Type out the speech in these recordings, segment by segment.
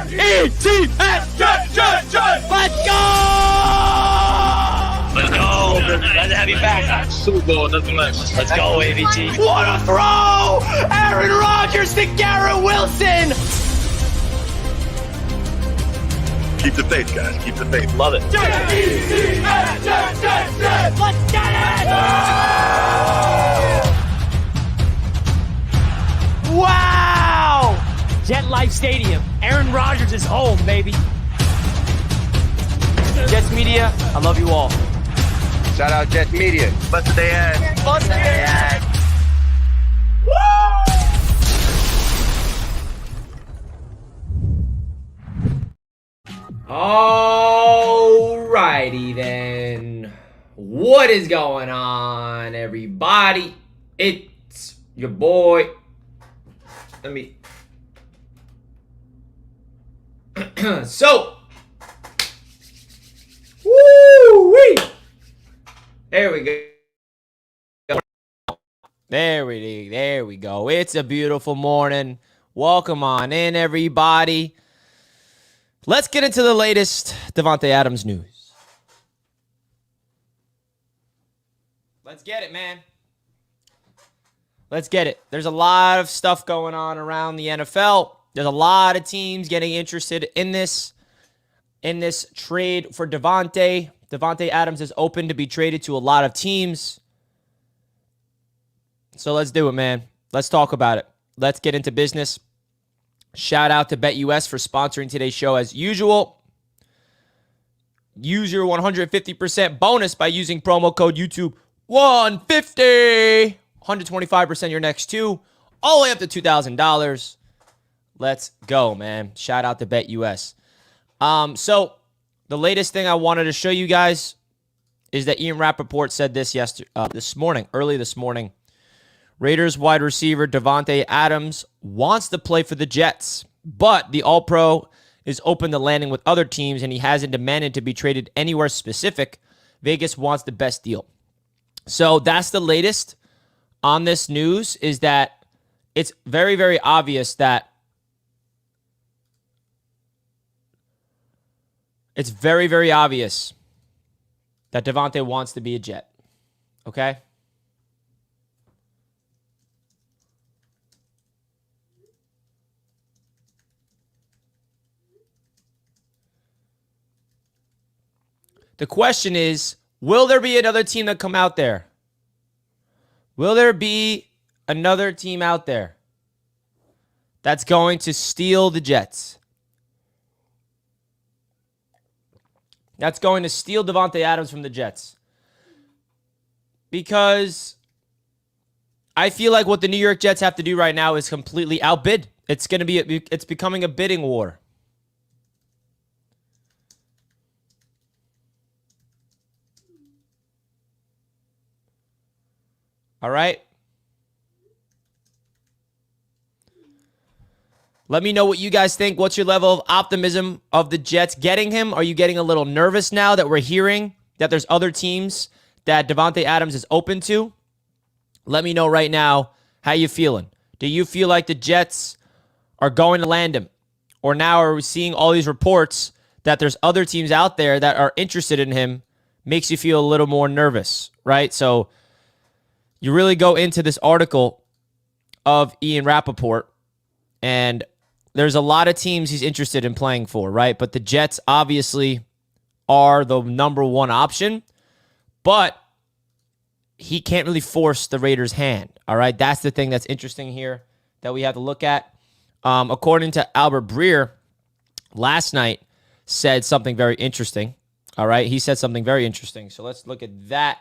J-E-T-S! Jet! Let's go! Let's go. Glad to have you back. Super Bowl, nothing less. Let's go, AVT. What a throw! Aaron Rodgers to Garrett Wilson! Keep the faith, guys. Keep the faith. Love it. Jet! Let's get it! Wow! Jet Life Stadium. Aaron Rodgers is home, baby. Jets Media, I love you all. Shout out Jets Media. Blessed day ahead. Blessed day ahead. Alrighty then. What is going on, everybody? It's your boy. Let me. So. Woo-wee! There we go. There we go. It's a beautiful morning. Welcome on in, everybody. Let's get into the latest Devante Adams news. Let's get it, man. Let's get it. There's a lot of stuff going on around the NFL. There's a lot of teams getting interested in this trade for Devante. Devante Adams is open to be traded to a lot of teams. So let's do it, man. Let's talk about it. Let's get into business. Shout out to BetUS for sponsoring today's show as usual. Use your 150% bonus by using promo code YouTube150. 125% your next two, all the way up to $2,000. Let's go, man. Shout out to BetUS. So the latest thing I wanted to show you guys is that Ian Rappaport said this early this morning. Raiders wide receiver Devante Adams wants to play for the Jets, but the All-Pro is open to landing with other teams, and he hasn't demanded to be traded anywhere specific. Vegas wants the best deal. So that's the latest on this news, is that it's very, very obvious that Devante wants to be a Jet. Okay? The question is, will there be another team that come out there? Will there be another team out there that's going to steal the Jets? That's going to steal Devante Adams from the Jets? Because I feel like what the New York Jets have to do right now is completely outbid. It's becoming a bidding war. All right. Let me know what you guys think. What's your level of optimism of the Jets getting him? Are you getting a little nervous now that we're hearing that there's other teams that Devante Adams is open to? Let me know right now how you feeling. Do you feel like the Jets are going to land him? Or now are we seeing all these reports that there's other teams out there that are interested in him? Makes you feel a little more nervous, right? So you really go into this article of Ian Rappaport, and there's a lot of teams he's interested in playing for, right? But the Jets obviously are the number one option, but he can't really force the Raiders' hand, all right? That's the thing that's interesting here that we have to look at. According to Albert Breer, last night said something very interesting, all right? He said something very interesting. So let's look at that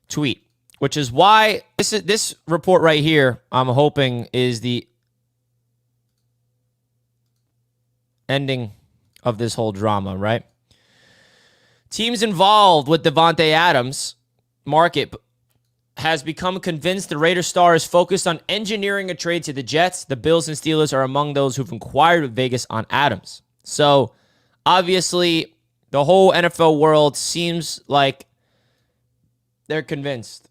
tweet, which is why this report right here, I'm hoping, is the ending of this whole drama, right? Teams involved with Devante Adams market has become convinced the Raiders star is focused on engineering a trade to the Jets. The Bills and Steelers are among those who've inquired with Vegas on Adams. So, obviously, the whole NFL world seems like they're convinced.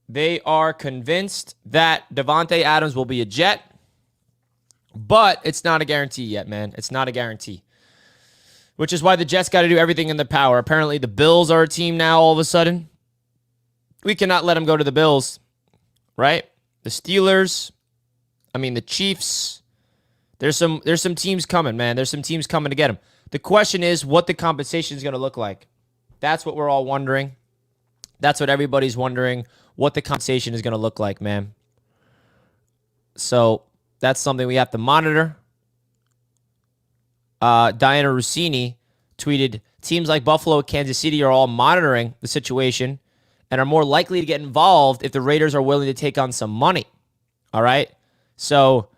They are convinced that Devante Adams will be a Jet. But it's not a guarantee yet, man. It's not a guarantee. Which is why the Jets got to do everything in their power. Apparently, the Bills are a team now all of a sudden. We cannot let them go to the Bills, right? The Steelers, the Chiefs. There's some teams coming, man. There's some teams coming to get them. The question is what the compensation is going to look like. That's what we're all wondering. That's what everybody's wondering, what the compensation is going to look like, man. So that's something we have to monitor. Diana Rossini tweeted, teams like Buffalo and Kansas City are all monitoring the situation and are more likely to get involved if the Raiders are willing to take on some money. All right? So,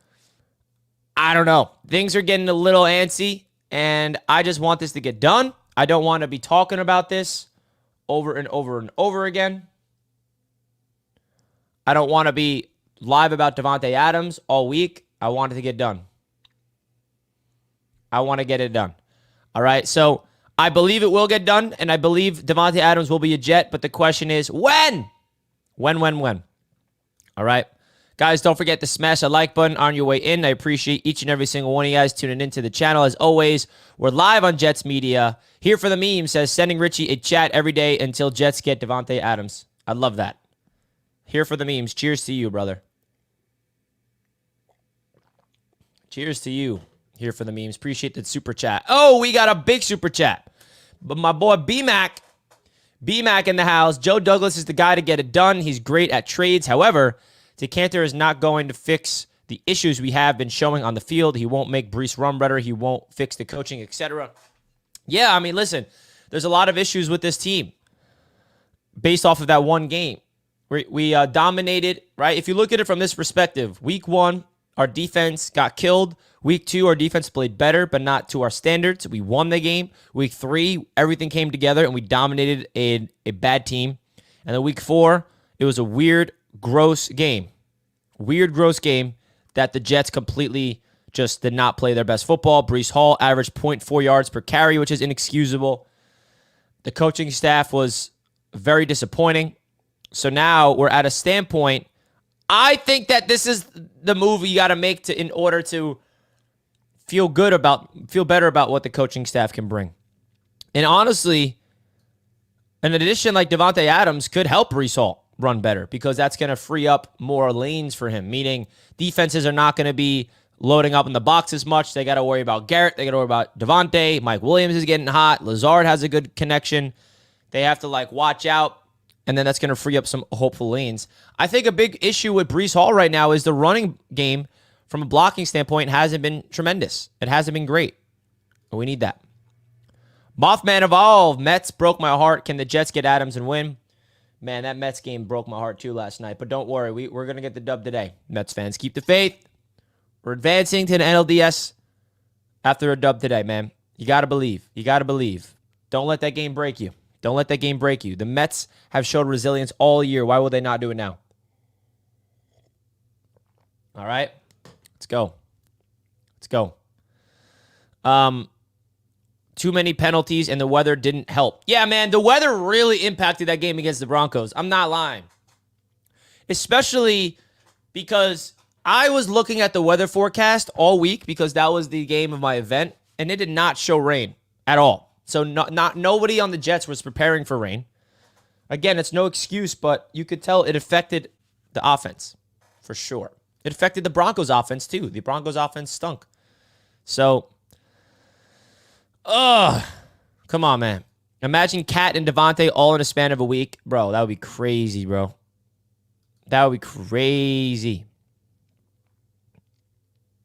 I don't know. Things are getting a little antsy, and I just want this to get done. I don't want to be talking about this over and over and over again. I don't want to be live about Devante Adams all week. I want it to get done. I want to get it done. All right, so I believe it will get done, and I believe Devante Adams will be a Jet, but the question is when? When? All right. Guys, don't forget to smash the like button on your way in. I appreciate each and every single one of you guys tuning into the channel. As always, we're live on Jets Media. Here for the meme says, sending Richie a chat every day until Jets get Devante Adams. I love that. Here for the memes. Cheers to you, brother. Cheers to you. Here for the memes. Appreciate the super chat. Oh, we got a big super chat. But my boy B-Mac in the house. Joe Douglas is the guy to get it done. He's great at trades. However, DeCanter is not going to fix the issues we have been showing on the field. He won't make Brees run better. He won't fix the coaching, etc. Yeah, listen, there's a lot of issues with this team based off of that one game. We dominated, right? If you look at it from this perspective, week 1, our defense got killed. Week 2, our defense played better, but not to our standards. We won the game. Week 3, everything came together, and we dominated a bad team. And then week 4, it was a weird, gross game. Weird, gross game that the Jets completely just did not play their best football. Brees Hall averaged 0.4 yards per carry, which is inexcusable. The coaching staff was very disappointing. So now we're at a standpoint. I think that this is the move you got to make in order to feel better about what the coaching staff can bring. And honestly, an addition like Devante Adams could help Brees Hall run better because that's going to free up more lanes for him, meaning defenses are not going to be loading up in the box as much. They got to worry about Garrett. They got to worry about Davante. Mike Williams is getting hot. Lazard has a good connection. They have to watch out, and then that's going to free up some hopeful lanes. I think a big issue with Brees Hall right now is the running game from a blocking standpoint hasn't been tremendous. It hasn't been great. We need that. Mothman Evolve. Mets broke my heart. Can the Jets get Adams and win? Man, that Mets game broke my heart too last night. But don't worry. We're going to get the dub today. Mets fans, keep the faith. We're advancing to the NLDS after a dub today, man. You got to believe. You got to believe. Don't let that game break you. Don't let that game break you. The Mets have showed resilience all year. Why will they not do it now? All right. Let's go. Let's go. Too many penalties, and the weather didn't help. Yeah, man, the weather really impacted that game against the Broncos. I'm not lying. Especially because I was looking at the weather forecast all week because that was the game of my event, and it did not show rain at all. So nobody on the Jets was preparing for rain. Again, it's no excuse, but you could tell it affected the offense for sure. It affected the Broncos offense too. The Broncos offense stunk. So, come on, man. Imagine Cat and Davante all in a span of a week. Bro, that would be crazy, bro. That would be crazy.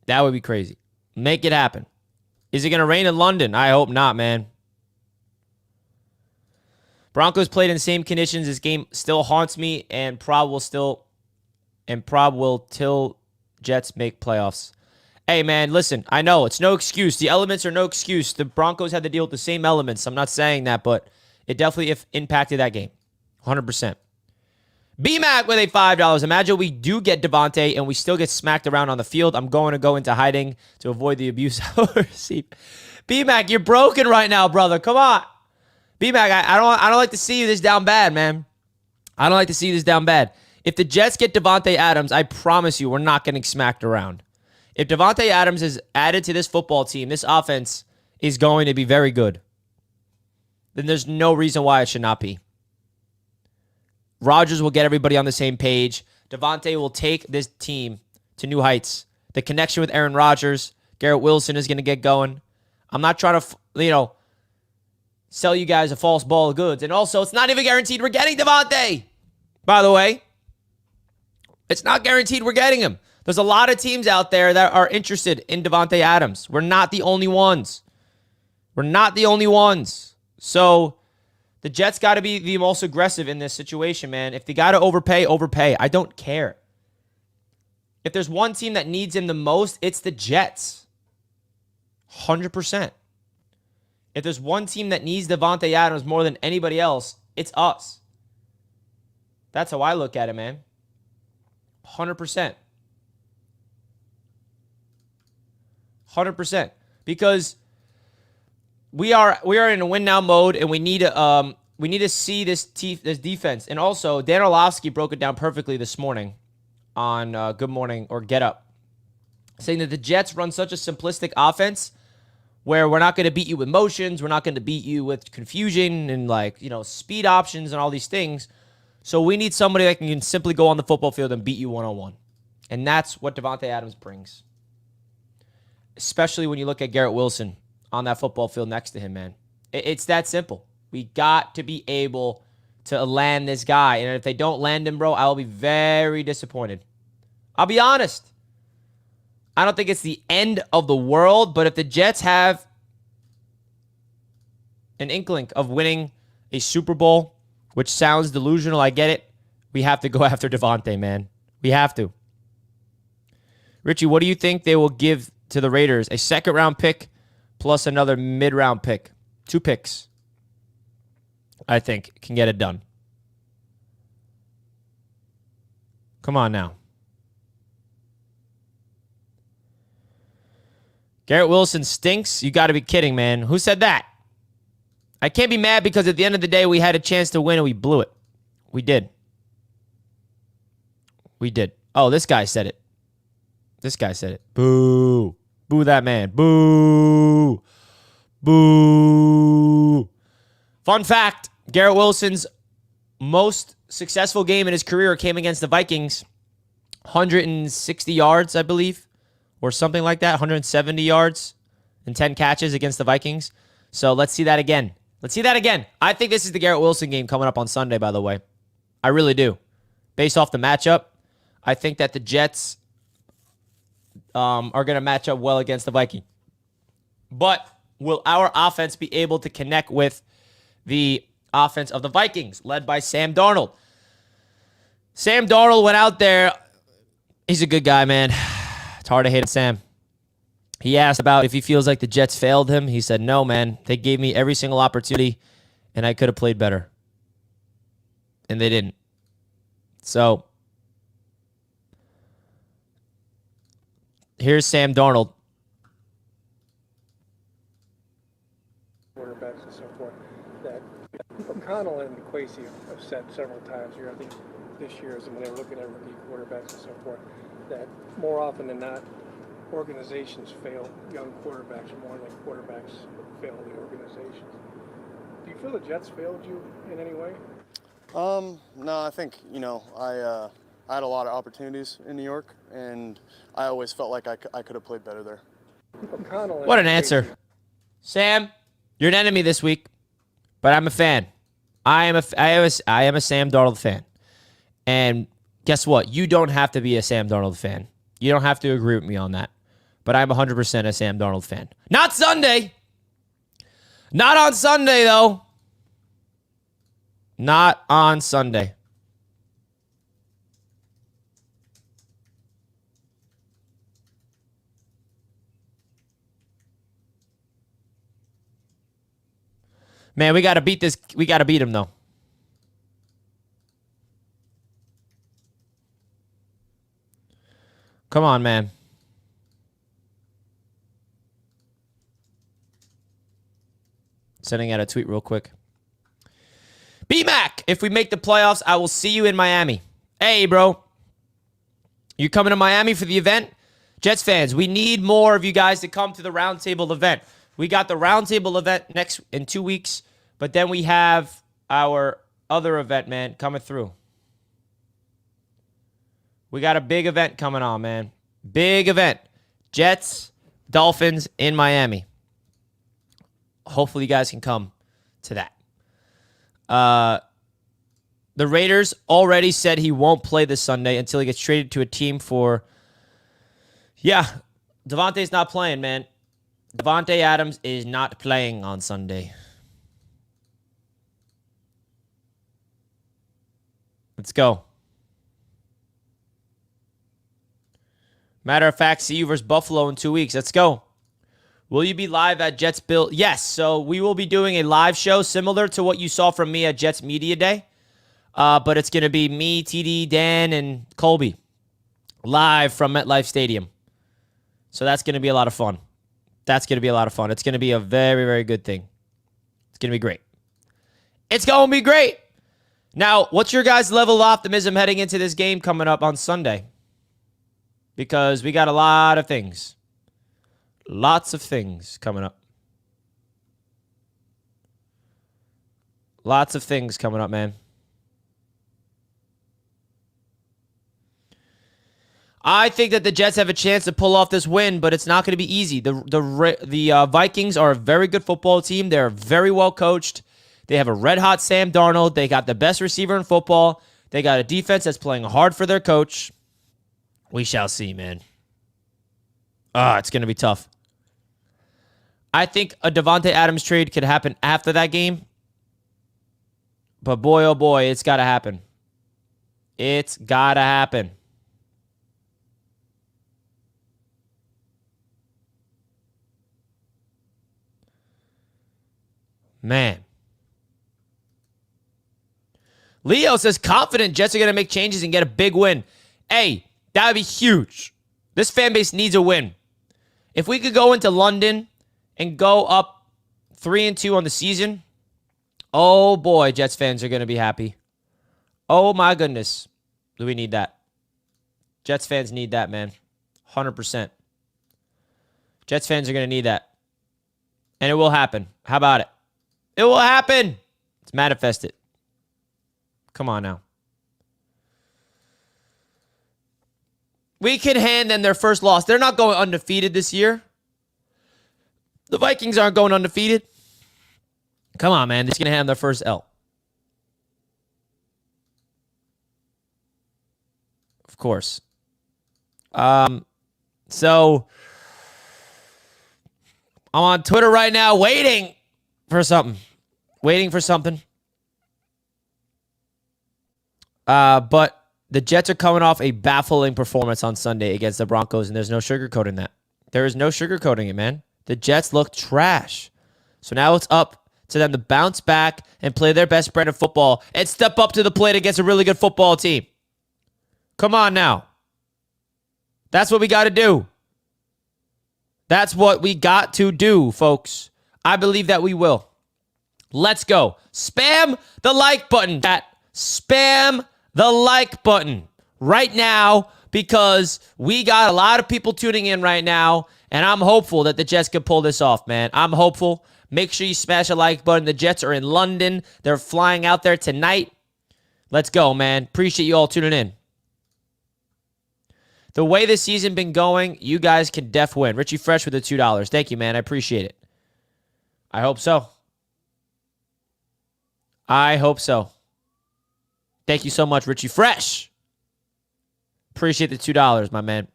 That would be crazy. Make it happen. Is it going to rain in London? I hope not, man. Broncos played in the same conditions. This game still haunts me, and Prob will till Jets make playoffs. Hey, man, listen, I know it's no excuse. The elements are no excuse. The Broncos had to deal with the same elements. I'm not saying that, but it definitely impacted that game. 100%. B-Mac with a $5. Imagine we do get Davante and we still get smacked around on the field. I'm going to go into hiding to avoid the abuse. B-Mac, you're broken right now, brother. Come on. B-Mac, I don't like to see you this down bad, man. I don't like to see you this down bad. If the Jets get Devante Adams, I promise you we're not getting smacked around. If Devante Adams is added to this football team, this offense is going to be very good. Then there's no reason why it should not be. Rodgers will get everybody on the same page. Davante will take this team to new heights. The connection with Aaron Rodgers, Garrett Wilson is going to get going. I'm not trying to, sell you guys a false ball of goods. And also, it's not even guaranteed we're getting Davante. By the way, it's not guaranteed we're getting him. There's a lot of teams out there that are interested in Devante Adams. We're not the only ones. We're not the only ones. So the Jets got to be the most aggressive in this situation, man. If they got to overpay, overpay. I don't care. If there's one team that needs him the most, it's the Jets. 100%. If there's one team that needs Devante Adams more than anybody else, it's us. That's how I look at it, man. 100%. 100%. Because we are in a win now mode, and we need to see this defense. And also, Dan Orlovsky broke it down perfectly this morning on Good Morning or Get Up, saying that the Jets run such a simplistic offense where we're not going to beat you with motions, we're not going to beat you with confusion and speed options and all these things. So we need somebody that can simply go on the football field and beat you one-on-one. And that's what Devante Adams brings. Especially when you look at Garrett Wilson on that football field next to him, man. It's that simple. We got to be able to land this guy. And if they don't land him, bro, I will be very disappointed. I'll be honest. I don't think it's the end of the world, but if the Jets have an inkling of winning a Super Bowl, which sounds delusional, I get it, we have to go after Davante, man. We have to. Richie, what do you think they will give to the Raiders? A second-round pick plus another mid-round pick. 2 picks, I think, can get it done. Come on now. Garrett Wilson stinks? You got to be kidding, man. Who said that? I can't be mad because at the end of the day, we had a chance to win and we blew it. We did. We did. Oh, this guy said it. This guy said it. Boo. Boo that man. Boo. Boo. Fun fact, Garrett Wilson's most successful game in his career came against the Vikings. 160 yards, I believe, or something like that. 170 yards and 10 catches against the Vikings. So let's see that again. Let's see that again. I think this is the Garrett Wilson game coming up on Sunday, by the way. I really do. Based off the matchup, I think that the Jets are going to match up well against the Vikings. But will our offense be able to connect with the offense of the Vikings, led by Sam Darnold? Sam Darnold went out there. He's a good guy, man. It's hard to hate Sam. He asked about if he feels like the Jets failed him. He said, no, man. They gave me every single opportunity, and I could have played better. And they didn't. So, here's Sam Darnold. Quarterbacks and so forth that McConnell and Quasey have said several times here. I think this year is when they were looking at rookie quarterbacks and so forth, that more often than not, organizations fail young quarterbacks more than quarterbacks fail the organizations. Do you feel the Jets failed you in any way? No, I think, I had a lot of opportunities in New York, and I always felt like I could have played better there. What an answer. Sam, you're an enemy this week, but I'm a fan. I am a Sam Darnold fan. And guess what? You don't have to be a Sam Darnold fan. You don't have to agree with me on that. But I'm 100% a Sam Darnold fan. Not Sunday. Not on Sunday, though. Not on Sunday. Man, we got to beat this. We got to beat him, though. Come on, man. Sending out a tweet real quick. B-Mac, if we make the playoffs, I will see you in Miami. Hey, bro. You coming to Miami for the event? Jets fans, we need more of you guys to come to the roundtable event. We got the roundtable event in 2 weeks, but then we have our other event, man, coming through. We got a big event coming on, man. Big event. Jets, Dolphins in Miami. Hopefully you guys can come to that. The Raiders already said he won't play this Sunday until he gets traded to a team for... Yeah, Davante's not playing, man. Devante Adams is not playing on Sunday. Let's go. Matter of fact, see you versus Buffalo in 2 weeks. Let's go. Will you be live at Jets Bill? Yes, so we will be doing a live show similar to what you saw from me at Jets Media Day. But it's going to be me, TD, Dan, and Colby live from MetLife Stadium. So that's going to be a lot of fun. It's going to be a very, very good thing. It's going to be great. It's going to be great. Now, what's your guys' level of optimism heading into this game coming up on Sunday? Because we got a lot of things. Lots of things coming up. Lots of things coming up, man. I think that the Jets have a chance to pull off this win, but it's not going to be easy. The Vikings are a very good football team. They're very well coached. They have a red-hot Sam Darnold. They got the best receiver in football. They got a defense that's playing hard for their coach. We shall see, man. It's going to be tough. I think a Devante Adams trade could happen after that game. But boy, oh boy, it's got to happen. It's got to happen. Man. Leo says, confident Jets are going to make changes and get a big win. Hey, that would be huge. This fan base needs a win. If we could go into London and go up 3-2 on the season, oh boy, Jets fans are going to be happy. Oh my goodness. Do we need that? Jets fans need that, man. 100%. Jets fans are going to need that. And it will happen. How about it? It will happen. Let's manifest it. Come on now. We can hand them their first loss. They're not going undefeated this year. The Vikings aren't going undefeated. Come on, man. They're going to hand their first L. Of course. So, I'm on Twitter right now waiting for something. But the Jets are coming off a baffling performance on Sunday against the Broncos, and there's no sugarcoating that. There is no sugarcoating it, man. The Jets look trash. So now it's up to them to bounce back and play their best brand of football and step up to the plate against a really good football team. Come on now. That's what we got to do. That's what we got to do, folks. I believe that we will. Let's go. Spam the like button, chat. Spam the like button right now because we got a lot of people tuning in right now, and I'm hopeful that the Jets can pull this off, man. I'm hopeful. Make sure you smash a like button. The Jets are in London. They're flying out there tonight. Let's go, man. Appreciate you all tuning in. The way this season been going, you guys can def win. Richie Fresh with the $2. Thank you, man. I appreciate it. I hope so. I hope so. Thank you so much, Richie Fresh. Appreciate the $2, my man.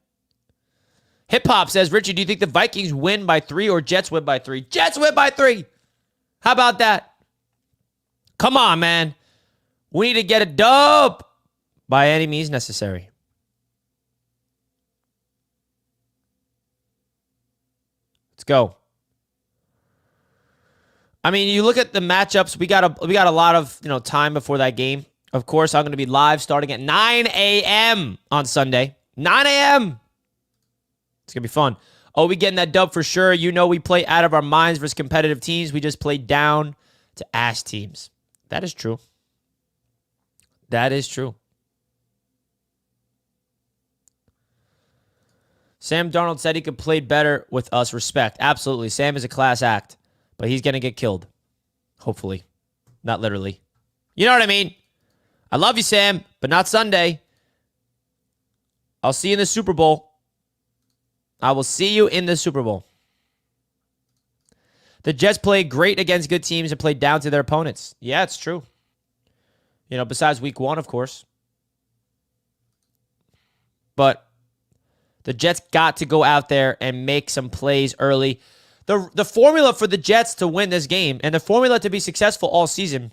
Hip Hop says, Richie, do you think the Vikings win by 3 or Jets win by 3? Jets win by 3. How about that? Come on, man. We need to get a dub by any means necessary. Let's go. I mean, you look at the matchups. We got a lot of time before that game. Of course, I'm going to be live starting at 9 a.m. on Sunday. 9 a.m. It's going to be fun. Oh, we getting that dub for sure. You know we play out of our minds versus competitive teams. We just play down to ass teams. That is true. That is true. Sam Darnold said he could play better with us. Respect. Absolutely. Sam is a class act, but he's going to get killed. Hopefully. Not literally. You know what I mean? I love you, Sam, but not Sunday. I'll see you in the Super Bowl. I will see you in the Super Bowl. The Jets played great against good teams and played down to their opponents. Yeah, it's true. You know, besides week 1, of course. But the Jets got to go out there and make some plays early. The formula for the Jets to win this game and the formula to be successful all season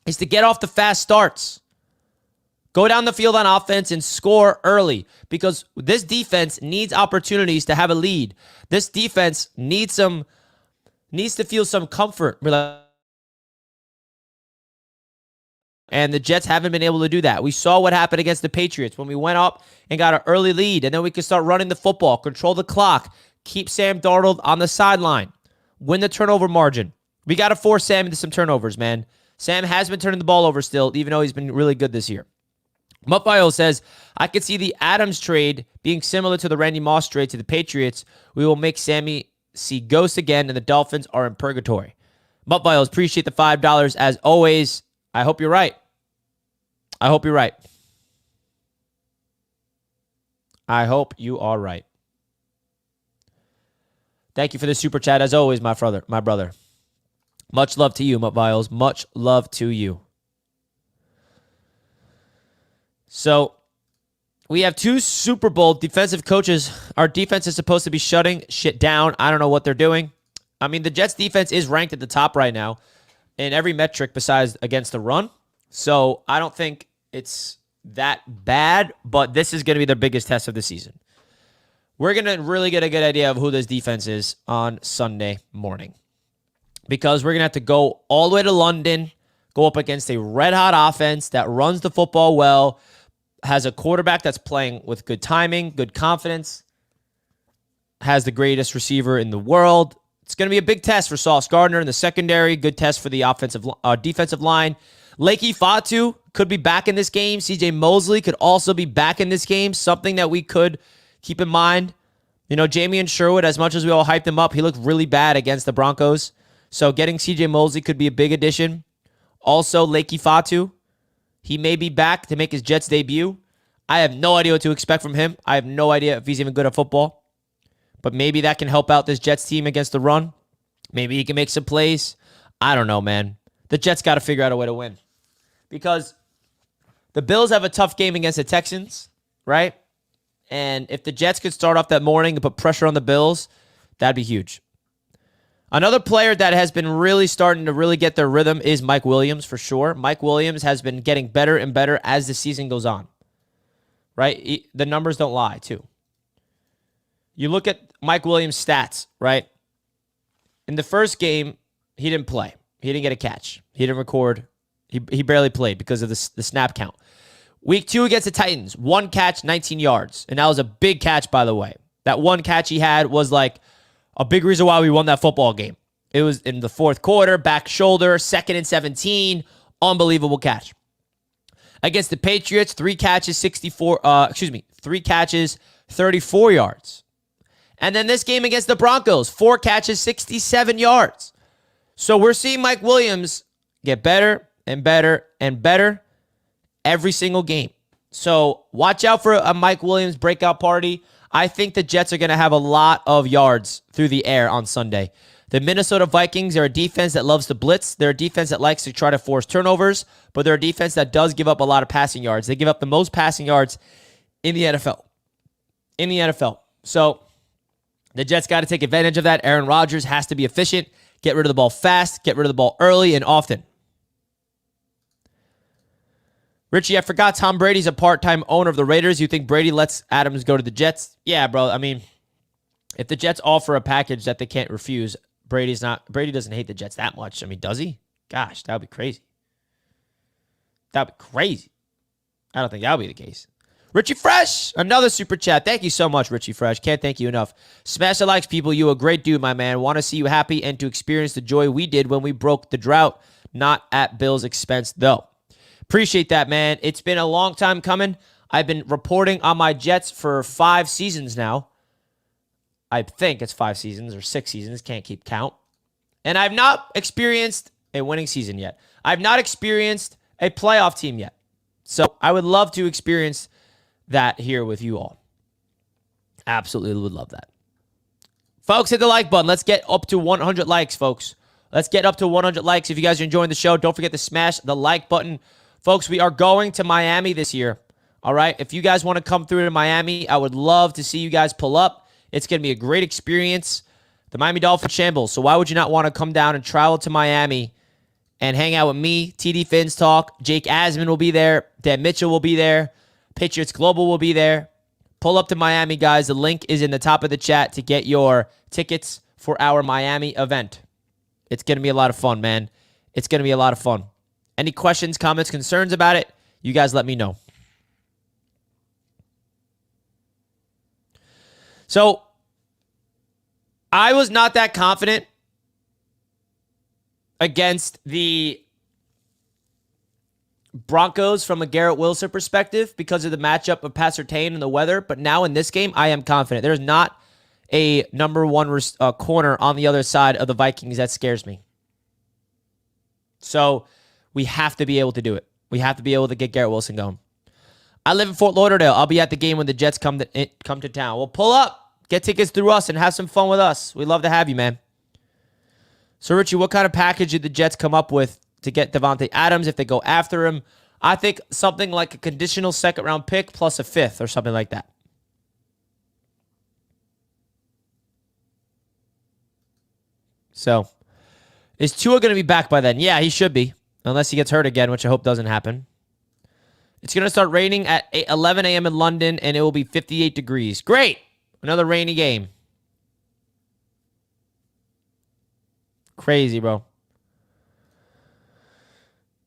is to get off the fast starts. Go down the field on offense and score early because this defense needs opportunities to have a lead. This defense needs to feel some comfort. And the Jets haven't been able to do that. We saw what happened against the Patriots when we went up and got an early lead, and then we could start running the football, control the clock, keep Sam Darnold on the sideline, win the turnover margin. We got to force Sam into some turnovers, man. Sam has been turning the ball over still, even though he's been really good this year. Mupfile says, I could see the Adams trade being similar to the Randy Moss trade to the Patriots. We will make Sammy see ghosts again, and the Dolphins are in purgatory. Mupfiles, appreciate the $5 as always. I hope you're right. I hope you're right. I hope you are right. Thank you for the super chat as always, my brother. Much love to you, Mupfiles. Much love to you. So, we have 2 Super Bowl defensive coaches. Our defense is supposed to be shutting shit down. I don't know what they're doing. I mean, the Jets defense is ranked at the top right now in every metric besides against the run. So, I don't think it's that bad, but this is going to be their biggest test of the season. We're going to really get a good idea of who this defense is on Sunday morning because we're going to have to go all the way to London, go up against a red-hot offense that runs the football well, has a quarterback that's playing with good timing, good confidence, has the greatest receiver in the world. It's going to be a big test for Sauce Gardner in the secondary, good test for the defensive line. Lakey Fatu could be back in this game. CJ Mosley could also be back in this game, something that we could keep in mind. You know, Jamian Sherwood, as much as we all hyped him up, he looked really bad against the Broncos. So getting CJ Mosley could be a big addition. Also, Lakey Fatu, he may be back to make his Jets debut. I have no idea what to expect from him. I have no idea if he's even good at football. But maybe that can help out this Jets team against the run. Maybe he can make some plays. I don't know, man. The Jets got to figure out a way to win. Because the Bills have a tough game against the Texans, right? And if the Jets could start off that morning and put pressure on the Bills, that'd be huge. Another player that has been really starting to really get their rhythm is Mike Williams, for sure. Mike Williams has been getting better and better as the season goes on, right? The numbers don't lie, too. You look at Mike Williams' stats, right? In the first game, he didn't play. He didn't get a catch. He didn't record. He barely played because of the snap count. Week 2 against the Titans, 1 catch, 19 yards. And that was a big catch, by the way. That 1 catch he had was like a big reason why we won that football game. It was in the 4th quarter, back shoulder, 2nd and 17. Unbelievable catch. Against the Patriots, 3 catches, 3 catches, 34 yards. And then this game against the Broncos, 4 catches, 67 yards. So we're seeing Mike Williams get better and better and better every single game. So watch out for a Mike Williams breakout party. I think the Jets are going to have a lot of yards through the air on Sunday. The Minnesota Vikings are a defense that loves to blitz. They're a defense that likes to try to force turnovers, but they're a defense that does give up a lot of passing yards. They give up the most passing yards in the NFL. So the Jets got to take advantage of that. Aaron Rodgers has to be efficient, get rid of the ball fast, get rid of the ball early and often. Richie, I forgot Tom Brady's a part-time owner of the Raiders. You think Brady lets Adams go to the Jets? Yeah, bro. I mean, if the Jets offer a package that they can't refuse, Brady doesn't hate the Jets that much. I mean, does he? Gosh, that would be crazy. That would be crazy. I don't think that would be the case. Richie Fresh, another super chat. Thank you so much, Richie Fresh. Can't thank you enough. Smash the likes, people. You a great dude, my man. Want to see you happy and to experience the joy we did when we broke the drought. Not at Bill's expense, though. Appreciate that, man. It's been a long time coming. I've been reporting on my Jets for 5 seasons now. I think it's 5 seasons or 6 seasons. Can't keep count. And I've not experienced a winning season yet. I've not experienced a playoff team yet. So I would love to experience that here with you all. Absolutely would love that. Folks, hit the like button. Let's get up to 100 likes, folks. Let's get up to 100 likes. If you guys are enjoying the show, don't forget to smash the like button. Folks, we are going to Miami this year. All right? If you guys want to come through to Miami, I would love to see you guys pull up. It's going to be a great experience. The Miami Dolphins shambles. So why would you not want to come down and travel to Miami and hang out with me, TD Finns Talk? Jake Asman will be there. Dan Mitchell will be there. Patriots Global will be there. Pull up to Miami, guys. The link is in the top of the chat to get your tickets for our Miami event. It's going to be a lot of fun, man. It's going to be a lot of fun. Any questions, comments, concerns about it, you guys let me know. So, I was not that confident against the Broncos from a Garrett Wilson perspective because of the matchup of Pat Surtain and the weather. But now in this game, I am confident. There's not a number one corner on the other side of the Vikings that scares me. So we have to be able to do it. We have to be able to get Garrett Wilson going. I live in Fort Lauderdale. I'll be at the game when the Jets come to town. Well, pull up, get tickets through us, and have some fun with us. We'd love to have you, man. So, Richie, what kind of package did the Jets come up with to get Devante Adams if they go after him? I think something like a conditional second-round pick plus a 5th or something like that. So, is Tua going to be back by then? Yeah, he should be, unless he gets hurt again, which I hope doesn't happen. It's going to start raining at 11 a.m. in London, and it will be 58 degrees. Great! Another rainy game. Crazy, bro.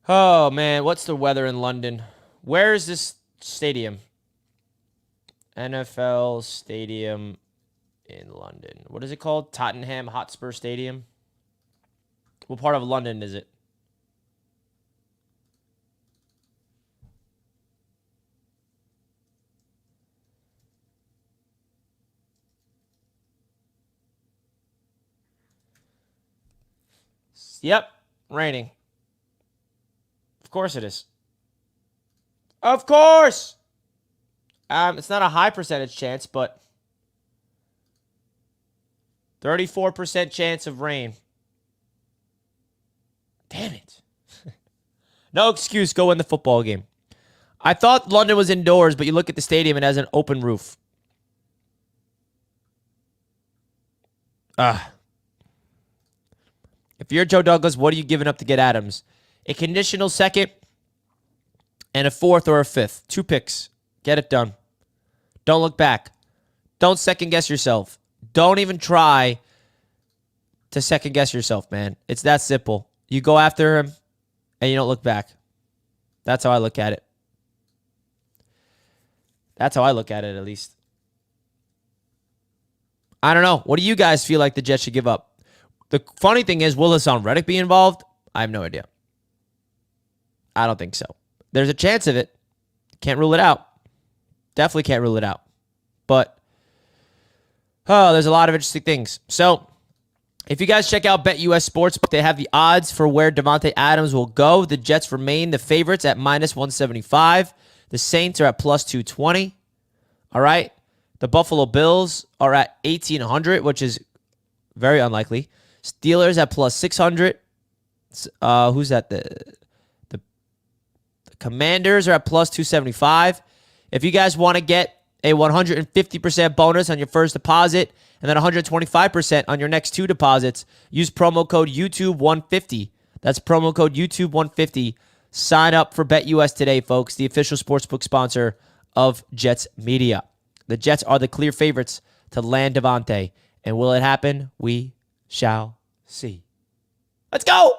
Oh, man. What's the weather in London? Where is this stadium? NFL Stadium in London. What is it called? Tottenham Hotspur Stadium? What part of London is it? Yep, raining. Of course it is. Of course! It's not a high percentage chance, but 34% chance of rain. Damn it. No excuse, go win the football game. I thought London was indoors, but you look at the stadium, it has an open roof. If you're Joe Douglas, what are you giving up to get Adams? A conditional second and a 4th or a 5th. 2 picks. Get it done. Don't look back. Don't second guess yourself. Don't even try to second guess yourself, man. It's that simple. You go after him and you don't look back. That's how I look at it. That's how I look at it, at least. I don't know. What do you guys feel like the Jets should give up? The funny thing is, will Hassan Reddick be involved? I have no idea. I don't think so. There's a chance of it. Can't rule it out. Definitely can't rule it out. But, there's a lot of interesting things. So, if you guys check out BetUS Sportsbook, they have the odds for where Devante Adams will go. The Jets remain the favorites at -175. The Saints are at +220. All right? The Buffalo Bills are at 1,800, which is very unlikely. Steelers at +600. Who's that? The Commanders are at +275. If you guys want to get a 150% bonus on your first deposit and then 125% on your next 2 deposits, use promo code YouTube150. That's promo code YouTube150. Sign up for BetUS today, folks, the official sportsbook sponsor of Jets Media. The Jets are the clear favorites to land Davante. And will it happen? We shall see. Let's go!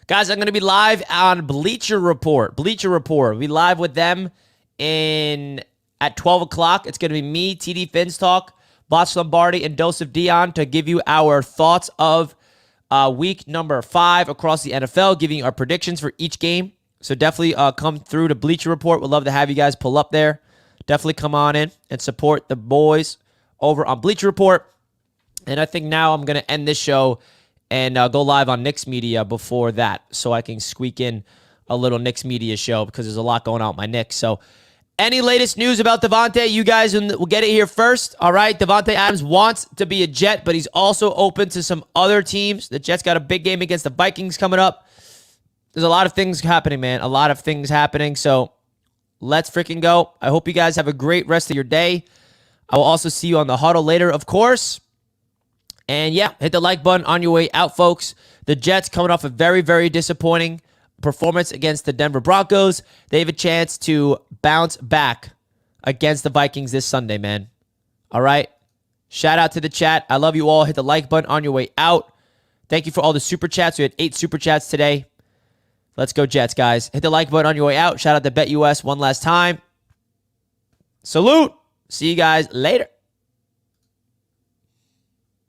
Guys, I'm going to be live on Bleacher Report. Bleacher Report. We'll be live with them at 12 o'clock. It's going to be me, TD Finns Talk, Boss Lombardi, and Dose of Dion to give you our thoughts of week number 5 across the NFL, giving you our predictions for each game. So definitely come through to Bleacher Report. We'd love to have you guys pull up there. Definitely come on in and support the boys over on Bleacher Report. And I think now I'm going to end this show and go live on Knicks Media before that so I can squeak in a little Knicks Media show because there's a lot going on with my Knicks. So any latest news about Davante? You guys will get it here first. All right, Devante Adams wants to be a Jet, but he's also open to some other teams. The Jets got a big game against the Vikings coming up. There's a lot of things happening, man. A lot of things happening. So let's freaking go. I hope you guys have a great rest of your day. I will also see you on the huddle later, of course. And yeah, hit the like button on your way out, folks. The Jets coming off a very, very disappointing performance against the Denver Broncos. They have a chance to bounce back against the Vikings this Sunday, man. All right. Shout out to the chat. I love you all. Hit the like button on your way out. Thank you for all the super chats. We had 8 super chats today. Let's go Jets, guys. Hit the like button on your way out. Shout out to BetUS one last time. Salute. See you guys later.